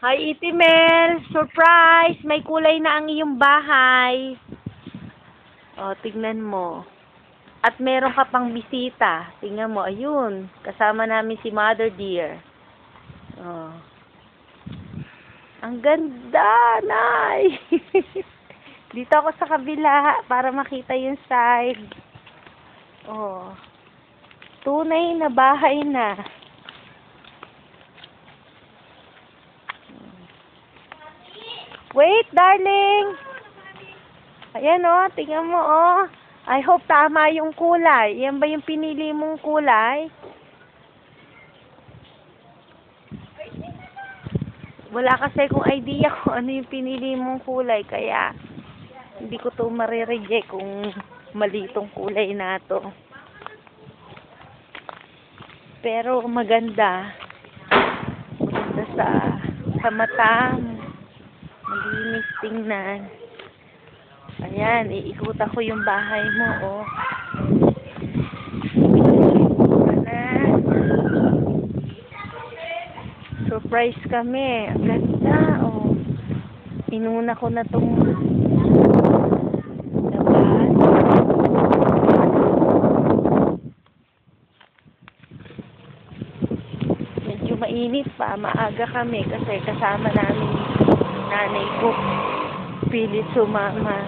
Hi, Itimel! Surprise! May kulay na ang iyong bahay. O, tignan mo. At meron ka pang bisita. Tingnan mo, ayun. Kasama namin si Mother Dear. O. Ang ganda, Nay! Dito ako sa kabila para makita yung side. O. Tunay na bahay na. Wait, darling. Ayan, oh. Tingnan mo, oh. I hope tama yung kulay. Yan ba yung pinili mong kulay? Wala kasi kung idea kung ano yung pinili mong kulay. Kaya, hindi ko to marireject kung mali itong kulay na to. Pero maganda. Maganda sa mata. Malinis tingnan. Ayan, iikutan ko yung bahay mo, oh. Surprise kami. Ang ganda, oh. Inuna ko na tong labas. Medyo mainit pa. Maaga kami kasi kasama namin nanay ko. Pilit sumama.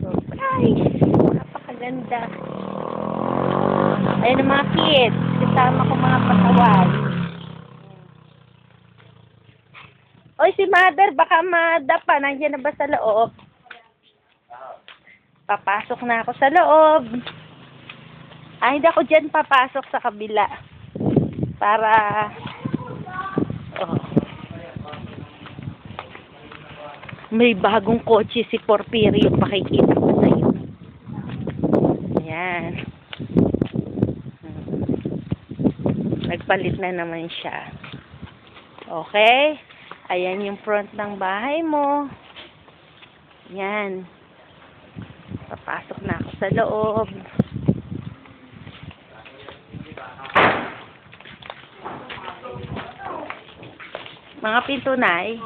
Surprise! Napakaganda. Ayun ang mga kids. Kasama ko mga patawan. Oy, si Mother, baka madapa. Nandiyan na ba sa loob? Papasok na ako sa loob. Ay, hindi ako dyan papasok sa kabila. Para, oh. May bagong kotse si Porfirio. Pakikita ko sa iyo. Ayan. Nagpalit na naman siya. Okay? Ayan yung front ng bahay mo. Ayan. Papasok na ako sa loob. Mga pinto, Nay.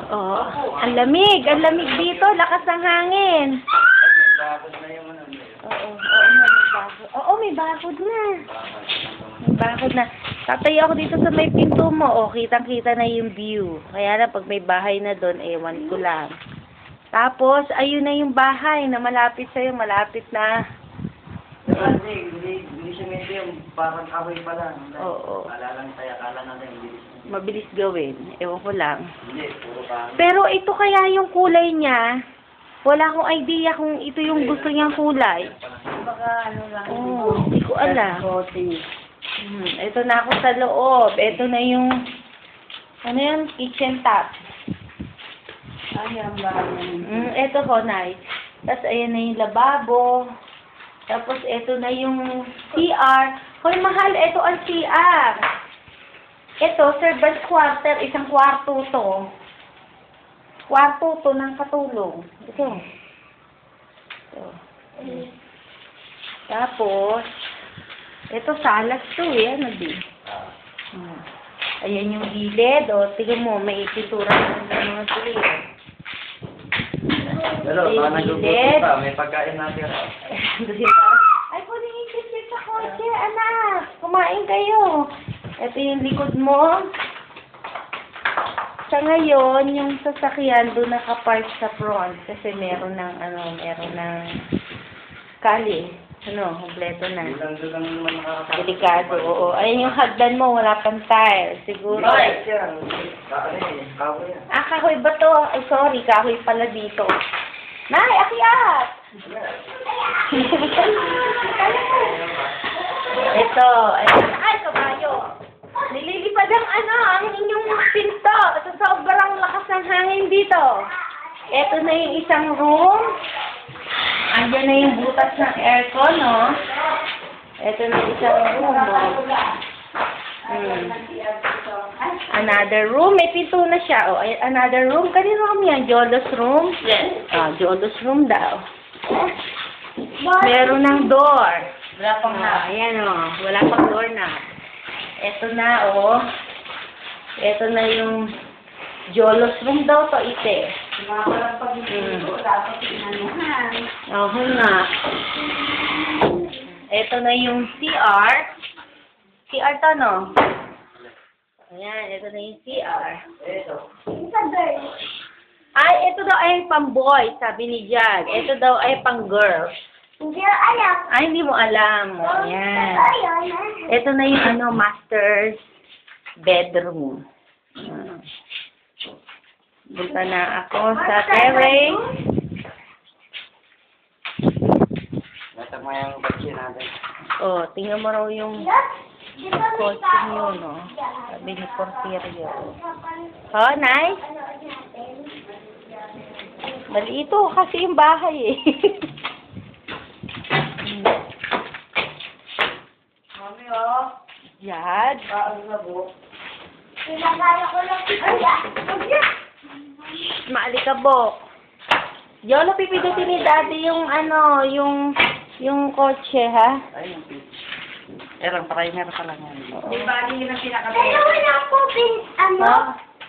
Oo. Ang lamig dito. Lakas ng hangin. Oo, may bakod na. May bakod na. Tatayo ako dito sa may pinto mo. O, kitang-kita na yung view. Kaya na, pag may bahay na doon, ewan ko lang. Tapos, ayun na yung bahay na malapit sa'yo. Malapit na. Hindi siya medyo yung parang kahoy pa lang. Oo. Alalang tayo, akala natin bilis. Mabilis gawin. Ewan ko lang. Hindi, puro kahoy. Pero ito kaya yung kulay niya. Wala akong idea kung ito yung gusto niyang kulay. Baka ano lang. Oo, hindi ko alam. Ito na ako sa loob. Ito na yung, ano yung kitchen top. Ayan ba? Ito ko, Nay. Tapos ayan na yung lababo. Tapos ito na yung CR. Hoy, mahal, ito ang CR. Ito, servants quarter, isang kwarto to. Kwarto to ng katulong. Ito. Tapos, ito salas to eh. Ano din? Ayan yung gilid. O, tignan mo, may ipitura ng mga gilid. Hello, baka nagugutom pa. May pagkain natin. Ay, pwede i-check sa kotse, anak. Kumain kayo. Ito yung likod mo. Sa ngayon, yung sasakyan doon nakapark sa front. Kasi meron ng, kali. Kompleto na. Dulang naman nakakasama. Delikado, oo. Ayun yung hagdan mo, wala pang tire. Siguro. Right, yan. Kahoy yan. Kahoy ba to? Ay, sorry, kahoy pala dito. Nay, akyat! Ito, ay, kabayo. Nililipad ang inyong pinto. Sa sobrang lakas ng hangin dito. Ito na yung isang room. Andiyan na yung butas ng aircon, no? Ito na yung isang room, no? Another room. May pinto na siya. Oh, another room. Kanino kami yan? Jolos room? Yes. Jolos room daw. Meron ng door. Wala pang na. Ayan o. Wala pang door na. Ito na o. Ito na yung Jolos room daw to ite. Mga walang pag-ibig, dapat inanuhan. Oo nga. Ito na yung CR. CR to, no? Ayan, ito na yung CR. Ito. Ay, ito daw ay pang-boy, sabi ni Jag. Ito daw ay pang-girl. Hindi ko alam. Ay, hindi mo alam. Ayan. Ito na yung master's bedroom. Punta na ako sa terrace. Nasa mo yung batsi natin. Oh, tingnan mo raw yung costume yun, no? Sabi ni Porfirio. Oh, nice. Mali ito kasi yung bahay eh. Mami, oh. Yan. Ang labo. Pinagaya ko lang si Kuya. Maalikabok. Yolo, pipidutin ni Daddy yung yung kotse, ha? Ay, yung pitch. Erang primer pa lang yan. Pero wala po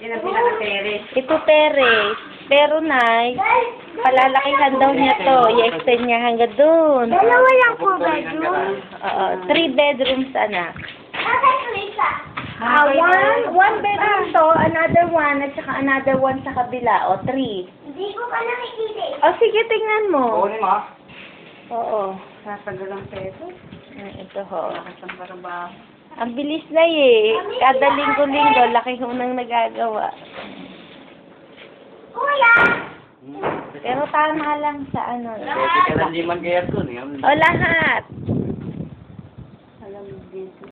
Yun ang pinaka-terrace. Ito terrace. Pero, Nay, palalakihan daw niya to. I-extend niya hanggang doon. Dalawa lang po bedroom. Oo, 3 bedrooms, anak. Bakit Lisa? One bedroom to, another one, at saka another one sa kabila. O, 3. Hindi ko pa nakikita eh. O, sige, tingnan mo. Kunin mo. Oo. Nasagalang peso. Ito ho. Nakasang trabaho. Ang bilis na eh. Kada linggo-linggo, laki ho nang nagagawa. Kuya! Pero tama lang sa ano. Pwede ka lang di mag-aircon eh. O, lahat.